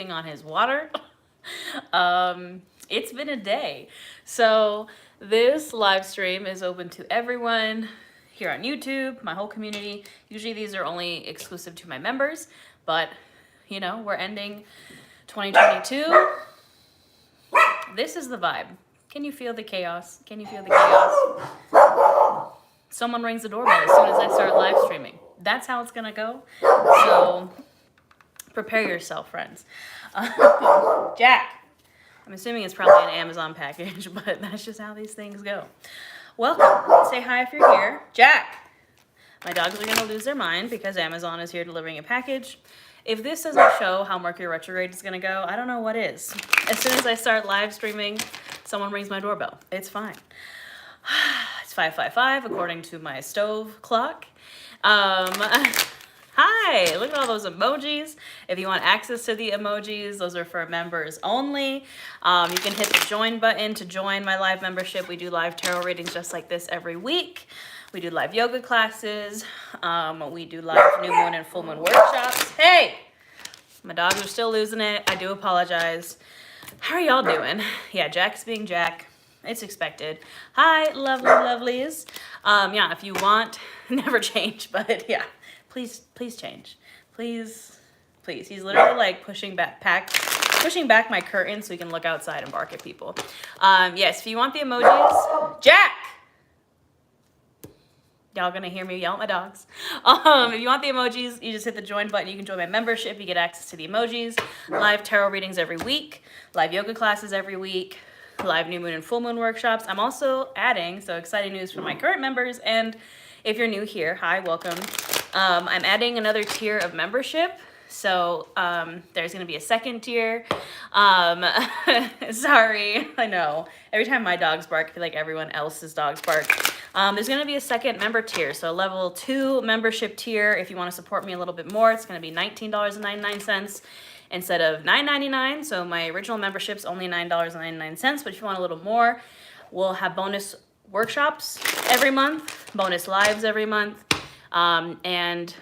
on his water. It's been a day. So this live stream is open to everyone here on YouTube, my whole community. Usually these are only exclusive to my members, but you know, we're ending 2022. This is the vibe. Can you feel the chaos? Can you feel the chaos? Someone rings the doorbell as soon as I start live streaming. That's how it's gonna go. So prepare yourself, friends. Jack. I'm assuming it's probably an Amazon package, but that's just how these things go. Welcome. Say hi if you're here. Jack. My dogs are going to lose their mind because Amazon is here delivering a package. If this doesn't show how Mercury retrograde is going to go, I don't know what is. As soon as I start live streaming, someone rings my doorbell. It's fine. It's 5:55 according to my stove clock. Hi, look at all those emojis. If you want access to the emojis, those are for members only. You can hit the join button to join my live membership. We do live tarot readings just like this every week. We do live yoga classes. We do live new moon and full moon workshops. Hey, my dogs are still losing it. I do apologize. How are y'all doing? Yeah, Jack's being Jack. It's expected. Hi, lovely lovelies. Yeah, if you want, never change, but yeah. Please change. Please. He's literally like pushing back my curtain so he can look outside and bark at people. Yes, if you want the emojis, Jack! Y'all gonna hear me yell at my dogs. If you want the emojis, you just hit the join button. You can join my membership. You get access to the emojis. Live tarot readings every week. Live yoga classes every week. Live new moon and full moon workshops. I'm also adding, so exciting news for my current members, and if you're new here, hi, welcome. I'm adding another tier of membership. So there's going to be a second tier. Sorry, I know. Every time my dogs bark, I feel like everyone else's dogs bark. There's going to be a second member tier. So level 2 membership tier. If you want to support me a little bit more, it's going to be $19.99 instead of $9.99. So my original membership's only $9.99. But if you want a little more, we'll have bonus workshops every month, bonus lives every month, and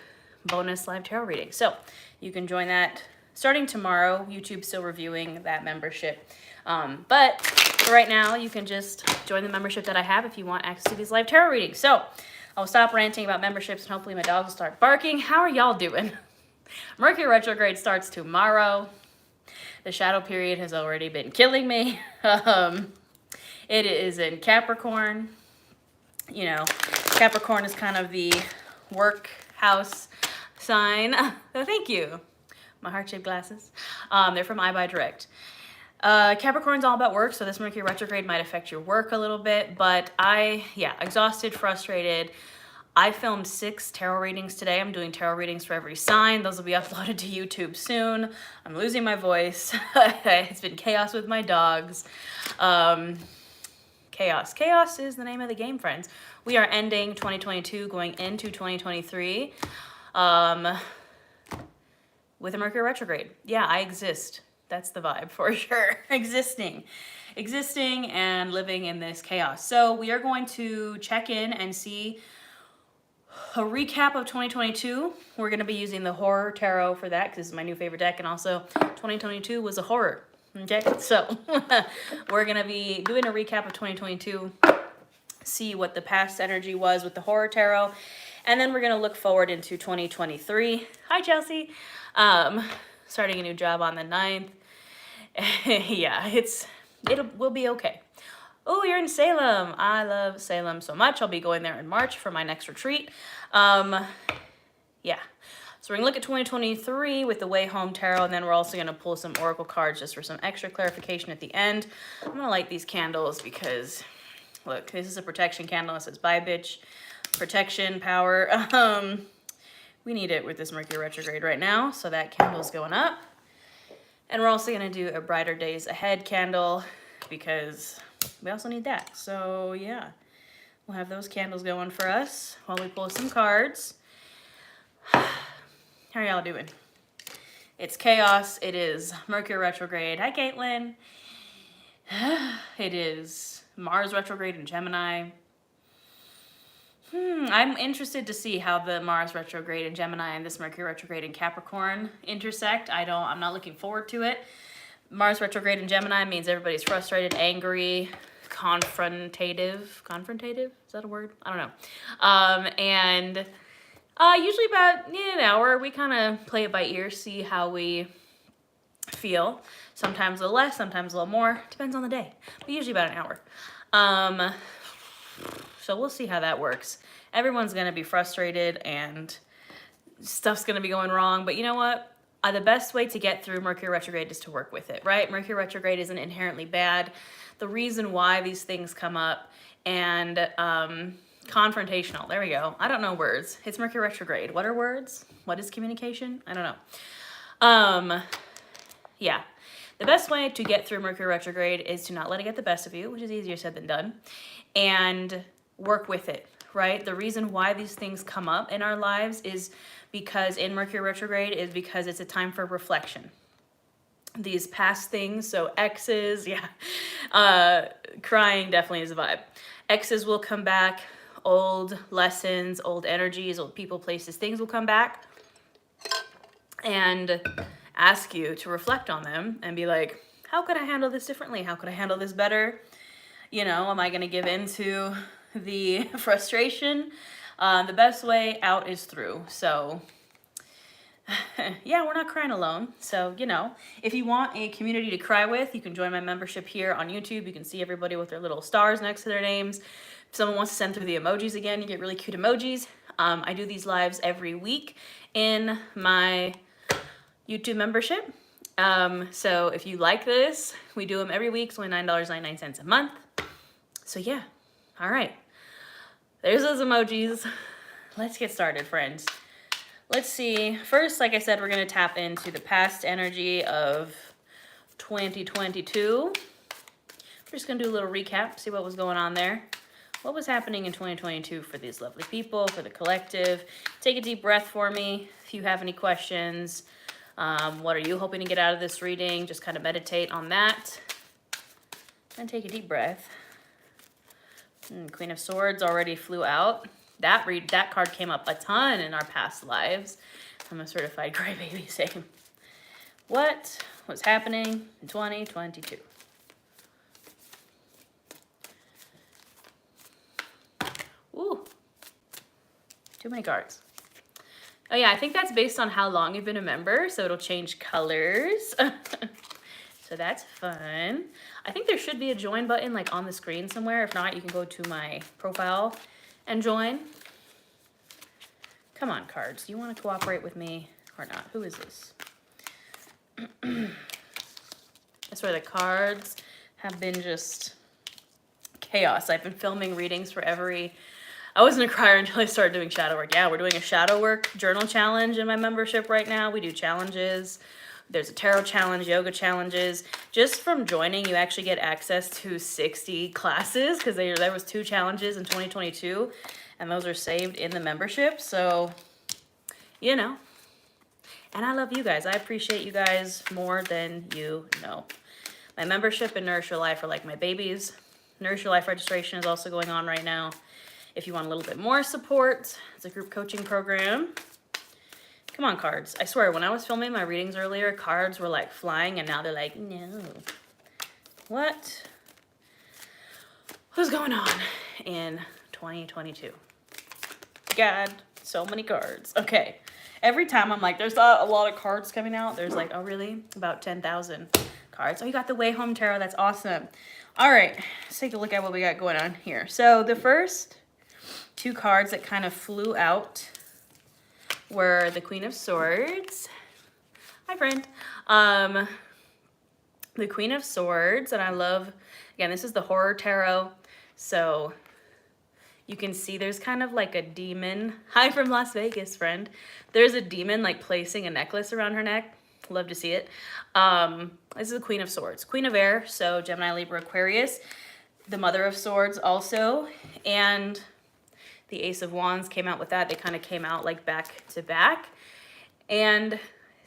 bonus live tarot reading. So you can join that starting tomorrow. YouTube's still reviewing that membership. But for right now, you can just join the membership that I have if you want access to these live tarot readings. So I'll stop ranting about memberships and hopefully my dogs will start barking. How are y'all doing? Mercury retrograde starts tomorrow. The shadow period has already been killing me. It is in Capricorn. You know, Capricorn is kind of the work house sign. Oh, thank you. My heart-shaped glasses. They're from I Buy Direct. Capricorn's all about work, so this Mercury retrograde might affect your work a little bit, but exhausted, frustrated. I filmed 6 tarot readings today. I'm doing tarot readings for every sign. Those will be uploaded to YouTube soon. I'm losing my voice. It's been chaos with my dogs. Chaos is the name of the game, friends. We are ending 2022, going into 2023 with a Mercury retrograde. Yeah, I exist. That's the vibe for sure. Existing and living in this chaos. So we are going to check in and see a recap of 2022. We're going to be using the horror tarot for that because this is my new favorite deck, and also 2022 was a horror. Okay, so we're going to be doing a recap of 2022, see what the past energy was with the horror tarot, and then we're going to look forward into 2023. Hi, Chelsea. Starting a new job on the 9th. Yeah, we'll be okay. Oh, you're in Salem. I love Salem so much. I'll be going there in March for my next retreat. Yeah. So we're going to look at 2023 with the Way Home Tarot, and then we're also going to pull some oracle cards just for some extra clarification at the end. I'm going to light these candles because, look, this is a protection candle. It says, bye, bitch. Protection, power. We need it with this Mercury retrograde right now, so that candle's going up. And we're also going to do a Brighter Days Ahead candle because we also need that. So, yeah, we'll have those candles going for us while we pull some cards. How are y'all doing? It's chaos. It is Mercury retrograde. Hi, Caitlin. It is Mars retrograde in Gemini. I'm interested to see how the Mars retrograde in Gemini and this Mercury retrograde in Capricorn intersect. I'm not looking forward to it. Mars retrograde in Gemini means everybody's frustrated, angry, confrontative, is that a word? I don't know. And usually about an hour, we kind of play it by ear, see how we feel. Sometimes a little less, sometimes a little more, depends on the day, but usually about an hour. So we'll see how that works. Everyone's gonna be frustrated and stuff's gonna be going wrong, but you know what? The best way to get through Mercury retrograde is to work with it, right? Mercury retrograde isn't inherently bad. The reason why these things come up and confrontational, there we go. I don't know words. It's Mercury retrograde. What are words? What is communication? I don't know. Yeah. The best way to get through Mercury retrograde is to not let it get the best of you, which is easier said than done, and work with it, right? The reason why these things come up in our lives is because in Mercury retrograde is because it's a time for reflection. These past things, so exes, crying definitely is a vibe. Exes will come back, old lessons, old energies, old people, places, things will come back and ask you to reflect on them and be like, how could I handle this differently? How could I handle this better? Am I going to give in to the frustration? The best way out is through. So yeah, we're not crying alone. So, if you want a community to cry with, you can join my membership here on YouTube. You can see everybody with their little stars next to their names. If someone wants to send through the emojis again, you get really cute emojis. I do these lives every week in my YouTube membership. So if you like this, we do them every week. It's only $9.99 a month. So yeah, all right. There's those emojis. Let's get started, friends. Let's see. First, like I said, we're going to tap into the past energy of 2022. We're just going to do a little recap, see what was going on there. What was happening in 2022 for these lovely people, for the collective. Take a deep breath for me if you have any questions. What are you hoping to get out of this reading? Just kind of meditate on that. And take a deep breath. Queen of Swords already flew out. That card came up a ton in our past lives. I'm a certified crybaby, same. What was happening in 2022? Ooh, too many cards. Oh yeah, I think that's based on how long you've been a member, so it'll change colors. So that's fun. I think there should be a join button like on the screen somewhere. If not, you can go to my profile and join. Come on, cards. Do you want to cooperate with me or not? Who is this? I swear the cards have been just chaos. I've been filming readings for I wasn't a crier until I started doing shadow work. Yeah, we're doing a shadow work journal challenge in my membership right now. We do challenges. There's a tarot challenge, yoga challenges. Just from joining, you actually get access to 60 classes because there was 2 challenges in 2022, and those are saved in the membership. So, And I love you guys. I appreciate you guys more than you know. My membership and Nourish Your Life are like my babies. Nourish Your Life registration is also going on right now. If you want a little bit more support, it's a group coaching program. Come on, cards. I swear, when I was filming my readings earlier, cards were like flying, and now they're like, no. What? What's going on in 2022? God, so many cards. Okay. Every time I'm like, there's not a lot of cards coming out. There's like, oh, really? About 10,000 cards. Oh, you got the Way Home Tarot. That's awesome. All right. Let's take a look at what we got going on here. So the first 2 cards that kind of flew out were the Queen of Swords. Hi, friend. The Queen of Swords, and I love, again, this is the Horror Tarot, so you can see there's kind of like a demon. Hi from Las Vegas, friend. There's a demon like placing a necklace around her neck. Love to see it. This is the Queen of Swords. Queen of Air, so Gemini, Libra, Aquarius. The Mother of Swords also, and the Ace of Wands came out with that. They kind of came out like back to back. And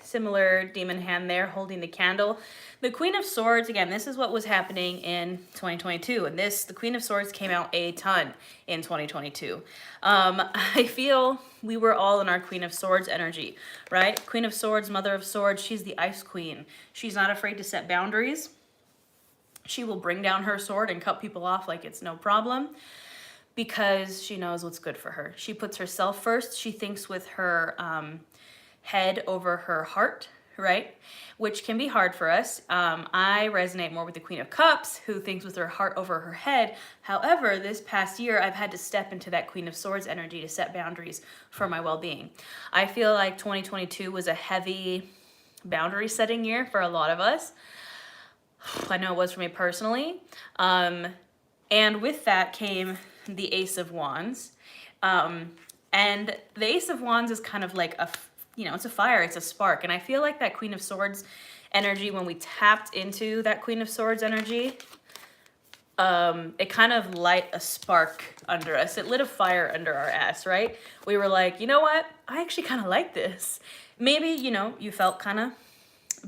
similar demon hand there holding the candle. The Queen of Swords, again, this is what was happening in 2022. And the Queen of Swords came out a ton in 2022. I feel we were all in our Queen of Swords energy, right? Queen of Swords, Mother of Swords, she's the Ice Queen. She's not afraid to set boundaries. She will bring down her sword and cut people off like it's no problem because she knows what's good for her. She puts herself first. She thinks with her head over her heart, right? Which can be hard for us. I resonate more with the Queen of Cups, who thinks with her heart over her head. However, this past year, I've had to step into that Queen of Swords energy to set boundaries for my well-being. I feel like 2022 was a heavy boundary setting year for a lot of us. I know it was for me personally. And with that came the Ace of Wands. And the Ace of Wands is kind of like it's a fire, it's a spark. And I feel like that Queen of Swords energy, when we tapped into that Queen of Swords energy, it kind of lit a spark under us. It lit a fire under our ass, right? We were like, you know what? I actually kind of like this. Maybe, you felt kind of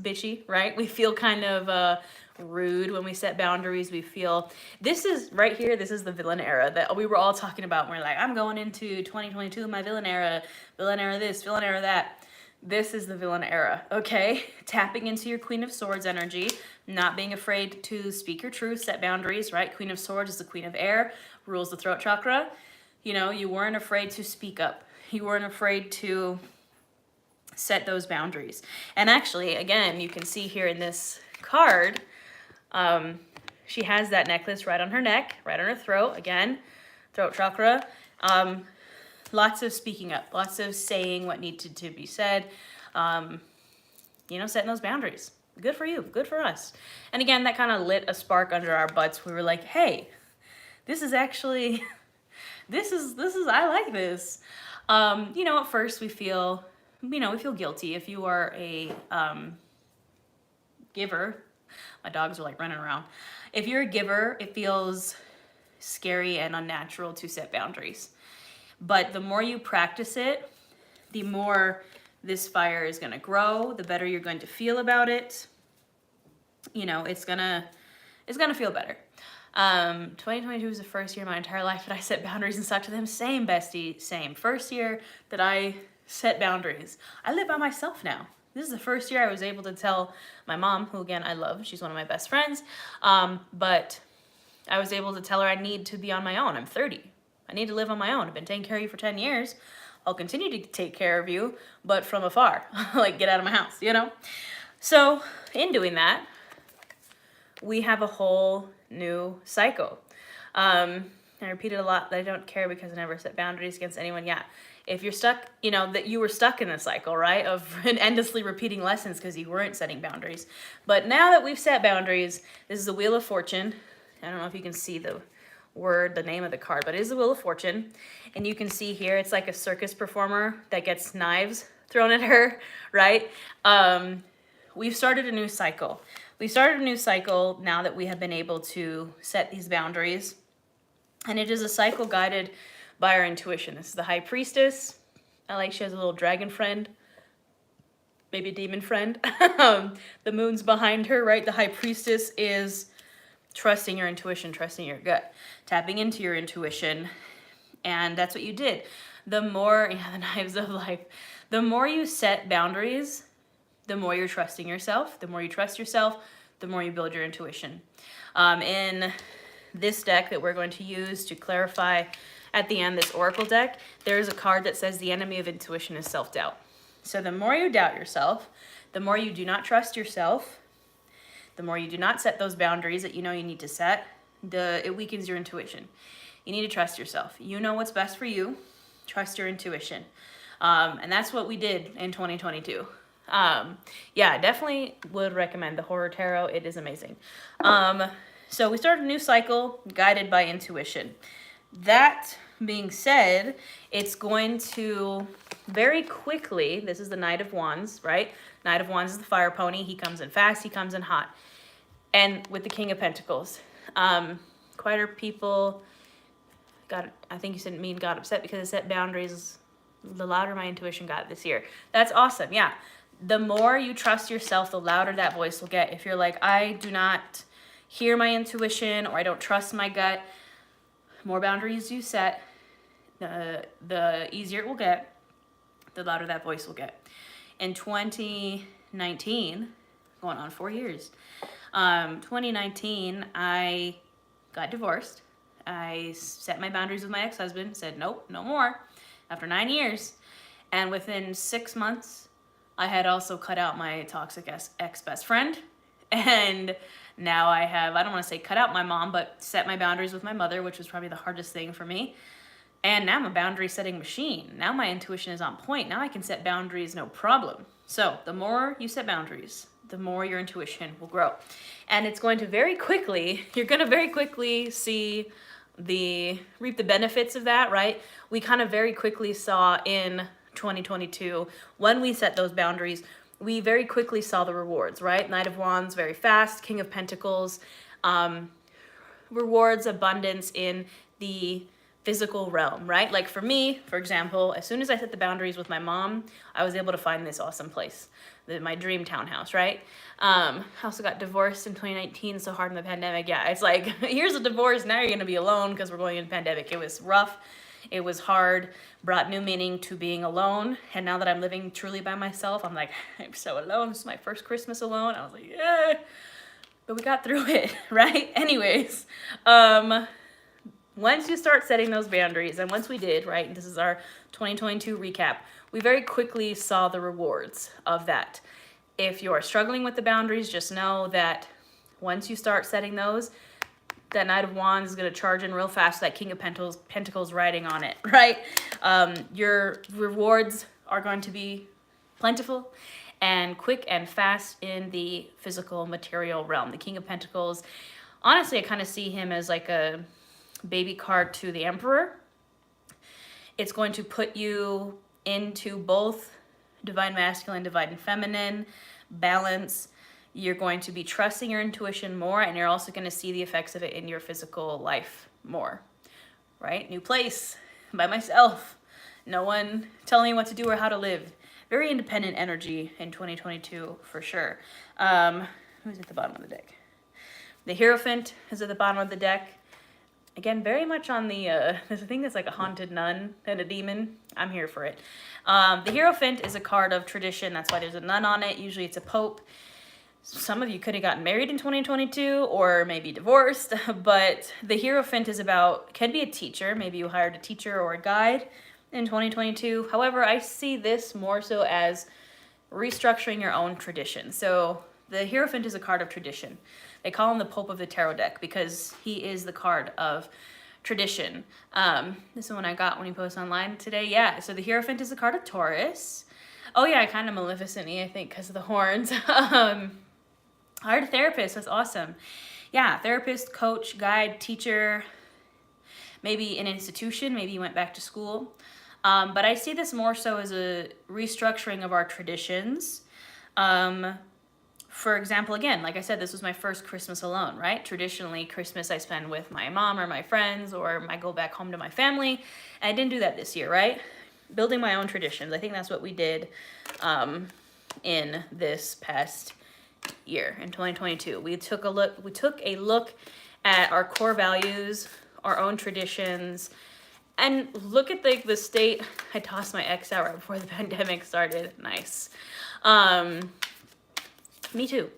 bitchy, right? We feel kind of rude when we set boundaries. We feel this is right here. This is the villain era that we were all talking about. We're like, I'm going into 2022, my villain era this, villain era that. This is the villain era, okay? Tapping into your Queen of Swords energy, not being afraid to speak your truth, set boundaries, right? Queen of Swords is the Queen of Air, rules the throat chakra. You weren't afraid to speak up. You weren't afraid to set those boundaries. And actually, again, you can see here in this card, she has that necklace right on her neck, right on her throat, again, throat chakra. Lots of speaking up, lots of saying what needed to be said, setting those boundaries. Good for you, good for us. And again, that kind of lit a spark under our butts. We were like, hey, this is actually, I like this. At first we feel guilty. If you are a giver, my dogs are like running around. If you're a giver, it feels scary and unnatural to set boundaries. But the more you practice it, the more this fire is going to grow, the better you're going to feel about it. It's going to feel better. 2022 was the first year of my entire life that I set boundaries and stuck to them. Same, bestie, same. First year that I set boundaries. I live by myself now. This is the first year I was able to tell my mom, who again I love, she's one of my best friends, but I was able to tell her I need to be on my own. I'm 30. I need to live on my own. I've been taking care of you for 10 years. I'll continue to take care of you, but from afar. Like, get out of my house, So, in doing that, we have a whole new cycle. I repeat it a lot that I don't care because I never set boundaries against anyone. Yeah, if you're stuck, that you were stuck in a cycle, right, of endlessly repeating lessons because you weren't setting boundaries. But now that we've set boundaries, this is the Wheel of Fortune. I don't know if you can see the name of the card, but it is the Wheel of Fortune. And you can see here, it's like a circus performer that gets knives thrown at her, right? We've started a new cycle. We started a new cycle now that we have been able to set these boundaries. And it is a cycle guided by our intuition. This is the High Priestess. She has a little dragon friend, maybe a demon friend. The moon's behind her, right? The High Priestess is trusting your intuition, trusting your gut, tapping into your intuition. And that's what you did. The more, the knives of life, the more you set boundaries, the more you're trusting yourself. The more you trust yourself, the more you build your intuition. In this deck that we're going to use to clarify at the end, this Oracle deck, there's a card that says the enemy of intuition is self-doubt. So the more you doubt yourself, the more you do not trust yourself, the more you do not set those boundaries that you need to set, it weakens your intuition. You need to trust yourself. You know what's best for you. Trust your intuition. And that's what we did in 2022. Definitely would recommend the Horror Tarot. It is amazing. So we started a new cycle guided by intuition. That being said, it's going to very quickly, this is the Knight of Wands, right? Knight of Wands is the fire pony. He comes in fast, he comes in hot. And with the King of Pentacles, quieter people got upset because I set boundaries. The louder my intuition got this year. That's awesome. Yeah. the more you trust yourself, the louder that voice will get. If you're like, I do not hear my intuition, or I don't trust my gut, more boundaries you set, the easier it will get, the louder that voice will get. In 2019, going on 4 years, 2019, I got divorced. I set my boundaries with my ex-husband, said, nope, no more, after 9 years. And within 6 months, I had also cut out my toxic ex-best friend. And now I have, I don't want to say cut out my mom, but set my boundaries with my mother, which was probably the hardest thing for me. And now I'm a boundary setting machine. Now my intuition is on point. Now I can set boundaries, no problem. So the more you set boundaries, the more your intuition will grow. And it's going to very quickly, you're going to very quickly reap the benefits of that, right? We kind of very quickly saw in 2022, when we set those boundaries, we very quickly saw the rewards, right? Knight of Wands, very fast. King of Pentacles, rewards, abundance in the physical realm, right? Like for me, for example, as soon as I set the boundaries with my mom, I was able to find this awesome place, my dream townhouse, right? I also got divorced in 2019, so hard in the pandemic. Yeah, it's like, here's a divorce, now you're gonna be alone because we're going in pandemic. It was rough, it was hard, brought new meaning to being alone. And now that I'm living truly by myself, I'm like, I'm so alone. This is my first Christmas alone. I was like, yeah, but we got through it, right? Anyways, once you start setting those boundaries, and once we did, right, and this is our 2022 recap, we very quickly saw the rewards of that. If you are struggling with the boundaries, just know that once you start setting those, that Knight of Wands is going to charge in real fast, that King of Pentacles riding on it, right? Your rewards are going to be plentiful and quick and fast in the physical material realm. The King of Pentacles, honestly, I kind of see him as like a baby card to the Emperor. It's going to put you into both divine masculine, divine feminine balance. You're going to be trusting your intuition more, and you're also going to see the effects of it in your physical life more, right? New place, by myself, no one telling me what to do or how to live. Very independent energy in 2022 for sure. Who's at the bottom of the deck? The Hierophant is at the bottom of the deck. Again, very much on the, there's a thing that's like a haunted nun and a demon. I'm here for it. The Hierophant is a card of tradition. That's why there's a nun on it. Usually it's a pope. Some of you could have gotten married in 2022 or maybe divorced, but the Hierophant is about, can be a teacher. Maybe you hired a teacher or a guide in 2022. However, I see this more so as restructuring your own tradition. So the Hierophant is a card of tradition. They call him the Pope of the Tarot deck because he is the card of tradition. This is one I got when he posted online today. Yeah, so the Hierophant is a card of Taurus. Oh yeah, kind of Maleficent-y, I think, because of the horns. Art therapist, that's awesome. Yeah, therapist, coach, guide, teacher, maybe an institution, maybe you went back to school. But I see this more so as a restructuring of our traditions. For example, again, like I said, this was my first Christmas alone, right? Traditionally, Christmas I spend with my mom or my friends, or I go back home to my family. And I didn't do that this year, right? Building my own traditions. I think that's what we did in this past year, in 2022. We took a look at our core values, our own traditions, and look at the state. I tossed my ex out right before the pandemic started. Nice. Me too.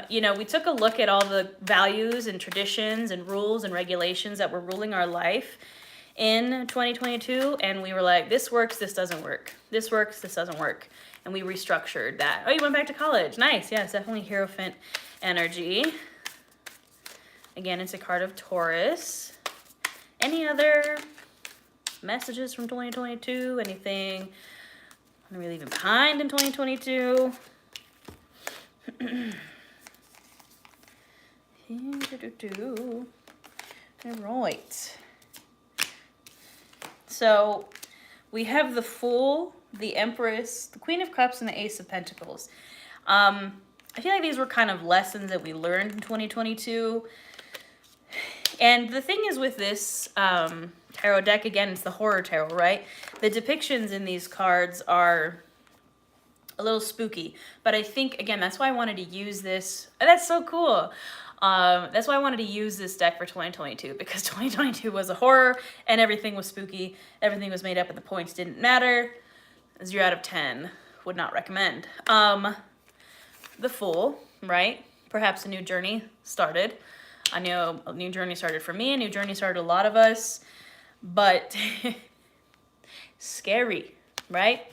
You know, we took a look at all the values and traditions and rules and regulations that were ruling our life in 2022, and we were like, this works, this doesn't work. This works, this doesn't work. And we restructured that. Oh, you went back to college. Nice. Yeah, it's definitely Hierophant energy. Again, it's a card of Taurus. Any other messages from 2022? Anything I'm gonna be leaving behind in 2022? All right. So we have the Fool, the Empress, the Queen of Cups, and the Ace of Pentacles. I feel like these were kind of lessons that we learned in 2022. And the thing is with this tarot deck, again, it's the horror tarot, right? The depictions in these cards are a little spooky. But I think, again, that's why I wanted to use this. That's so cool. That's why I wanted to use this deck for 2022, because 2022 was a horror and everything was spooky. Everything was made up and the points didn't matter. 0 out of 10. Would not recommend. The Fool, right? Perhaps a new journey started. I know a new journey started for me. A new journey started a lot of us. But scary, right?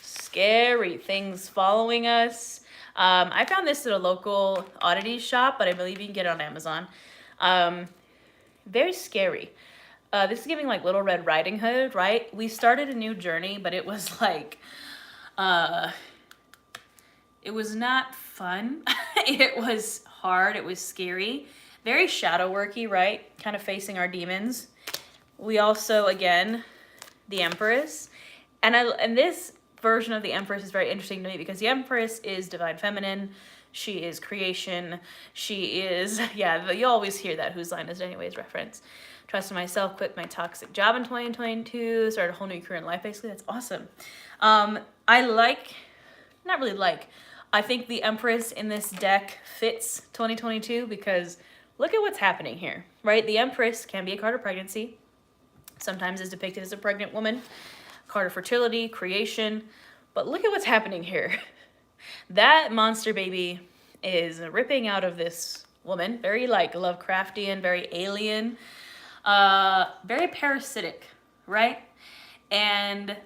Scary things following us. I found this at a local oddity shop, but I believe you can get it on Amazon. Very scary. This is giving like Little Red Riding Hood, right? We started a new journey, but it was like, it was not fun. It was hard. It was scary. Very shadow worky, right? Kind of facing our demons. We also, again, the Empress. And this version of the Empress is very interesting to me because the Empress is divine feminine. She is creation. She is, yeah, you always hear that Whose Line Is It Anyways reference. Trusted myself, quit my toxic job in 2022, started a whole new career in life, basically. That's awesome. I think the Empress in this deck fits 2022 because look at what's happening here, right? The Empress can be a card of pregnancy. Sometimes is depicted as a pregnant woman. Card of fertility, creation. But look at what's happening here. That monster baby is ripping out of this woman. Very like Lovecraftian, very alien. Very parasitic, right? And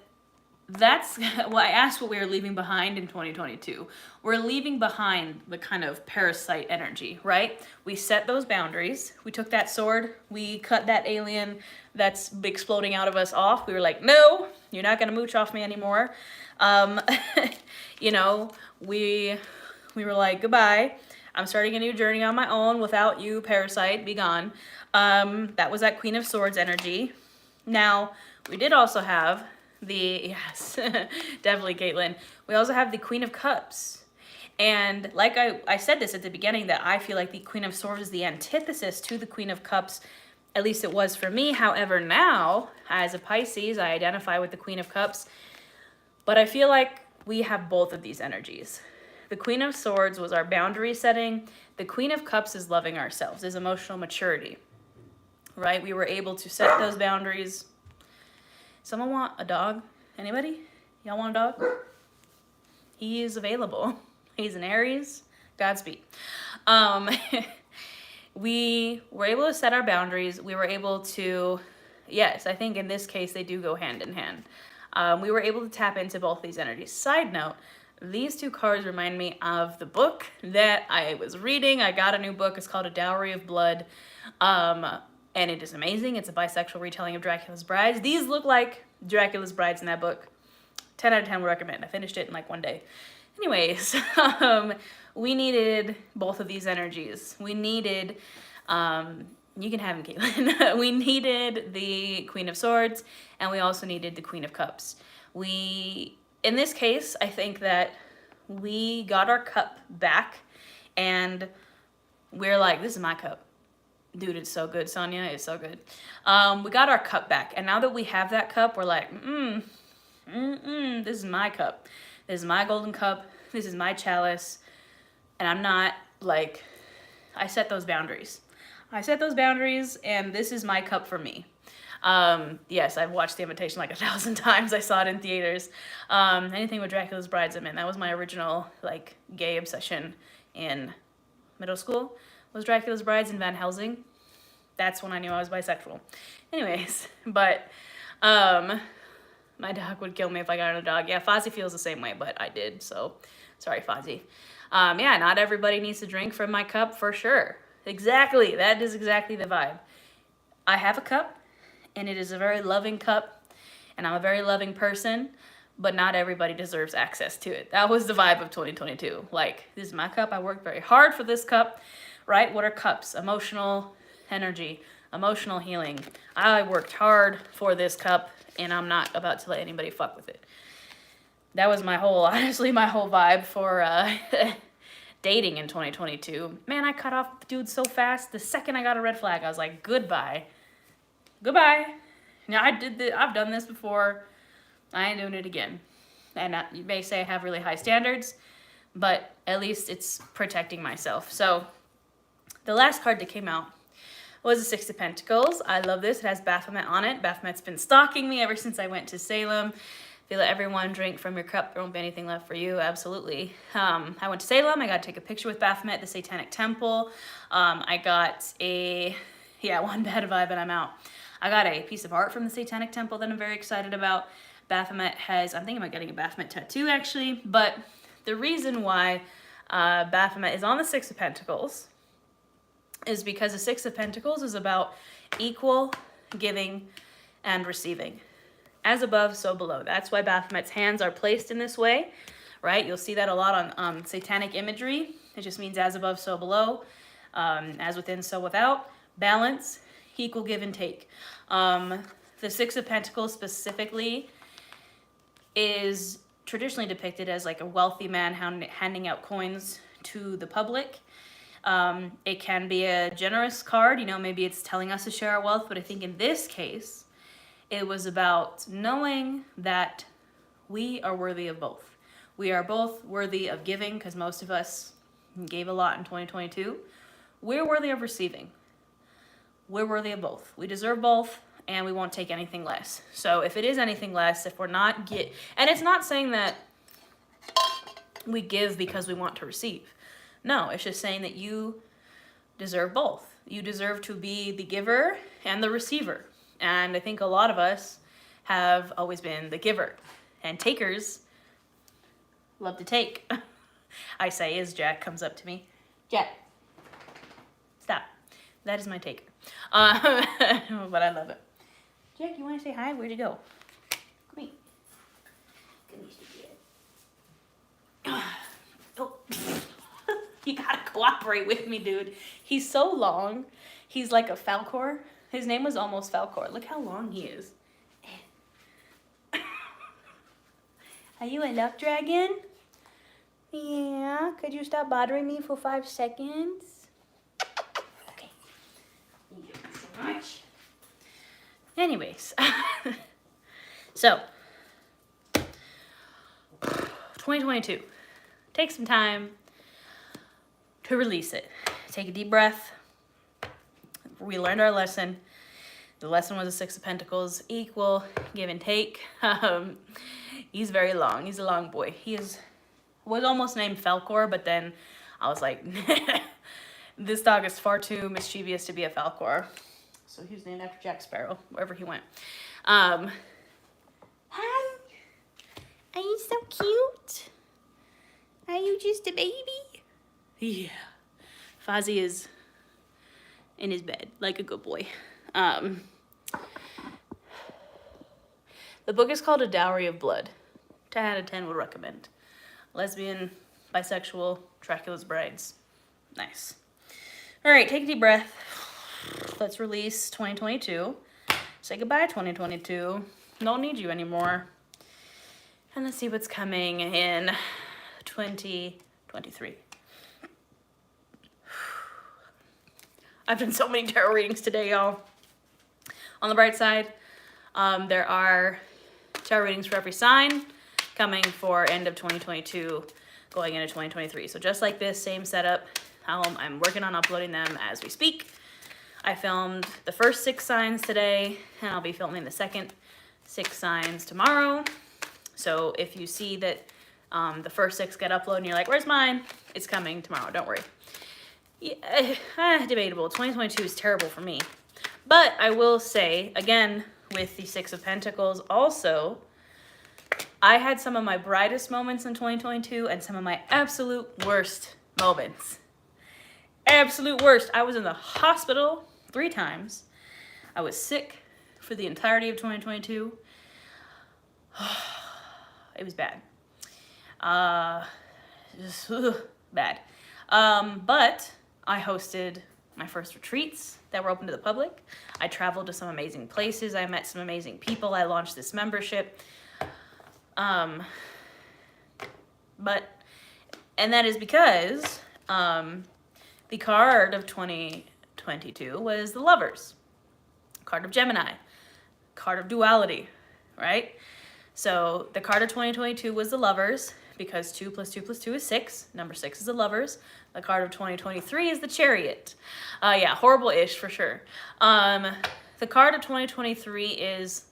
that's well, I asked what we were leaving behind in 2022. We're leaving behind the kind of parasite energy, right? We set those boundaries. We took that sword. We cut that alien that's exploding out of us off. We were like, no, you're not going to mooch off me anymore. You know, we were like, goodbye. I'm starting a new journey on my own without you, parasite, be gone. That was that Queen of Swords energy. Now, we did also have yes, definitely Caitlin. We also have the Queen of Cups. And like I said this at the beginning, that I feel like the Queen of Swords is the antithesis to the Queen of Cups. At least it was for me. However, now, as a Pisces, I identify with the Queen of Cups. But I feel like we have both of these energies. The Queen of Swords was our boundary setting. The Queen of Cups is loving ourselves, is emotional maturity, right? We were able to set those boundaries. Someone want a dog? Anybody? Y'all want a dog? He is available. He's an Aries. Godspeed. We were able to set our boundaries. We were able to, yes, I think in this case they do go hand in hand. We were able to tap into both these energies. Side note, these two cards remind me of the book that I was reading. I got a new book. It's called A Dowry of Blood. And it is amazing. It's a bisexual retelling of Dracula's Brides. These look like Dracula's Brides in that book. 10 out of 10 would recommend. I finished it in like one day. Anyways, we needed both of these energies. We needed, you can have them, Caitlin. We needed the Queen of Swords, and we also needed the Queen of Cups. In this case, I think that we got our cup back, and we're like, this is my cup. Dude, it's so good, Sonia. It's so good. We got our cup back. And now that we have that cup, we're like, this is my cup. This is my golden cup. This is my chalice. And I'm not like, I set those boundaries. I set those boundaries, and this is my cup for me. Yes, I've watched The Invitation like 1,000 times. I saw it in theaters. Anything with Dracula's Brides I'm in. That was my original like gay obsession in middle school. Was Dracula's Brides and Van Helsing. That's when I knew I was bisexual. Anyways, but my dog would kill me if I got on a dog. Yeah, Fozzie feels the same way, but I did, so sorry, Fozzie. Yeah, not everybody needs to drink from my cup for sure. Exactly, that is exactly the vibe. I have a cup, and it is a very loving cup, and I'm a very loving person, but not everybody deserves access to it. That was the vibe of 2022. Like, this is my cup. I worked very hard for this cup. Right? What are cups? Emotional energy, emotional healing. I worked hard for this cup, and I'm not about to let anybody fuck with it. That was honestly, my whole vibe for dating in 2022. Man, I cut off dudes so fast. The second I got a red flag, I was like, goodbye. Goodbye. Now, I've done this before. I ain't doing it again. and you may say I have really high standards, but at least it's protecting myself. So the last card that came out was the Six of Pentacles. I love this. It has Baphomet on it. Baphomet's been stalking me ever since I went to Salem. If you let everyone drink from your cup, there won't be anything left for you. Absolutely. I went to Salem. I got to take a picture with Baphomet, the Satanic Temple. I got one bad vibe and I'm out. I got a piece of art from the Satanic Temple that I'm very excited about. Baphomet has, I'm thinking about getting a Baphomet tattoo actually, but the reason why Baphomet is on the Six of Pentacles is because the Six of Pentacles is about equal giving and receiving. As above, so below. That's why Baphomet's hands are placed in this way, right? You'll see that a lot on satanic imagery. It just means as above, so below. As within, so without. Balance, equal give and take. The Six of Pentacles specifically is traditionally depicted as like a wealthy man handing out coins to the public. It can be a generous card, maybe it's telling us to share our wealth, but I think in this case, it was about knowing that we are worthy of both. We are both worthy of giving because most of us gave a lot in 2022. We're worthy of receiving. We're worthy of both. We deserve both and we won't take anything less. So if it is anything less, if we're not and it's not saying that we give because we want to receive. No, it's just saying that you deserve both. You deserve to be the giver and the receiver. And I think a lot of us have always been the giver. And takers love to take. I say as Jack comes up to me. Jack, stop. That is my taker. But I love it. Jack, you want to say hi? Where'd you go? Come here. Come here. Oh. You gotta cooperate with me, dude. He's so long. He's like a Falcor. His name was almost Falcor. Look how long he is. Are you a luck dragon? Yeah. Could you stop bothering me for 5 seconds? Okay. Thank you so much. Anyways. So. 2022. Take some time to release it. Take a deep breath. We learned our lesson. The lesson was the Six of Pentacles, equal, give and take. He's very long. He's a long boy. Was almost named Falcor, but then I was like, this dog is far too mischievous to be a Falcor. So he was named after Jack Sparrow, wherever he went. Hi. Are you so cute? Are you just a baby? Yeah. Fozzie is in his bed like a good boy. The book is called A Dowry of Blood. 10 out of 10 would recommend. Lesbian, bisexual, Dracula's brides. Nice. All right, take a deep breath. Let's release 2022. Say goodbye, 2022. Don't need you anymore. And let's see what's coming in 2023. I've done so many tarot readings today, y'all. On the bright side, there are tarot readings for every sign coming for end of 2022, going into 2023. So just like this, same setup. I'm working on uploading them as we speak. I filmed the first 6 signs today, and I'll be filming the second 6 signs tomorrow. So if you see that the first 6 get uploaded and you're like, where's mine? It's coming tomorrow, don't worry. Yeah, debatable. 2022 is terrible for me. But I will say, again, with the Six of Pentacles also, I had some of my brightest moments in 2022 and some of my absolute worst moments. Absolute worst. I was in the hospital 3 times. I was sick for the entirety of 2022. It was bad. Just bad. But I hosted my first retreats that were open to the public. I traveled to some amazing places. I met some amazing people. I launched this membership. And that is because the card of 2022 was the Lovers, card of Gemini, card of duality, right? So the card of 2022 was the Lovers, because 2 plus 2 plus 2 is 6. Number 6 is the Lovers. The card of 2023 is the Chariot. Yeah, horrible-ish for sure. The card of 2023 is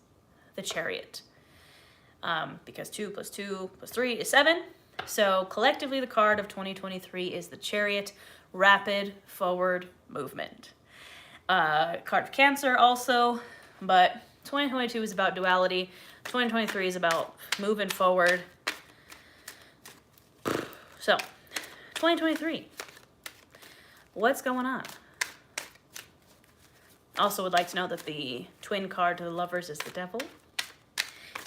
the Chariot, because 2 plus 2 plus 3 is 7. So collectively, the card of 2023 is the Chariot, rapid forward movement. Card of Cancer also, but 2022 is about duality. 2023 is about moving forward. So, 2023, what's going on? Also would like to know that the twin card to the Lovers is the Devil.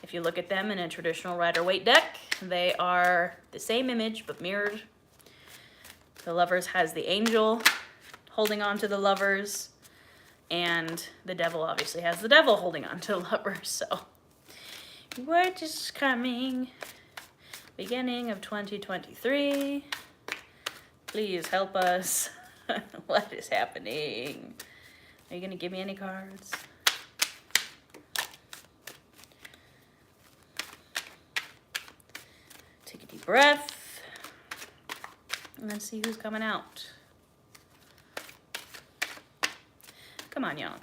If you look at them in a traditional Rider-Waite deck, they are the same image but mirrored. The Lovers has the Angel holding on to the Lovers, and the Devil obviously has the Devil holding on to the Lovers. So, what is coming? Beginning of 2023. Please help us. What is happening? Are you going to give me any cards? Take a deep breath. And let's see who's coming out. Come on, y'all.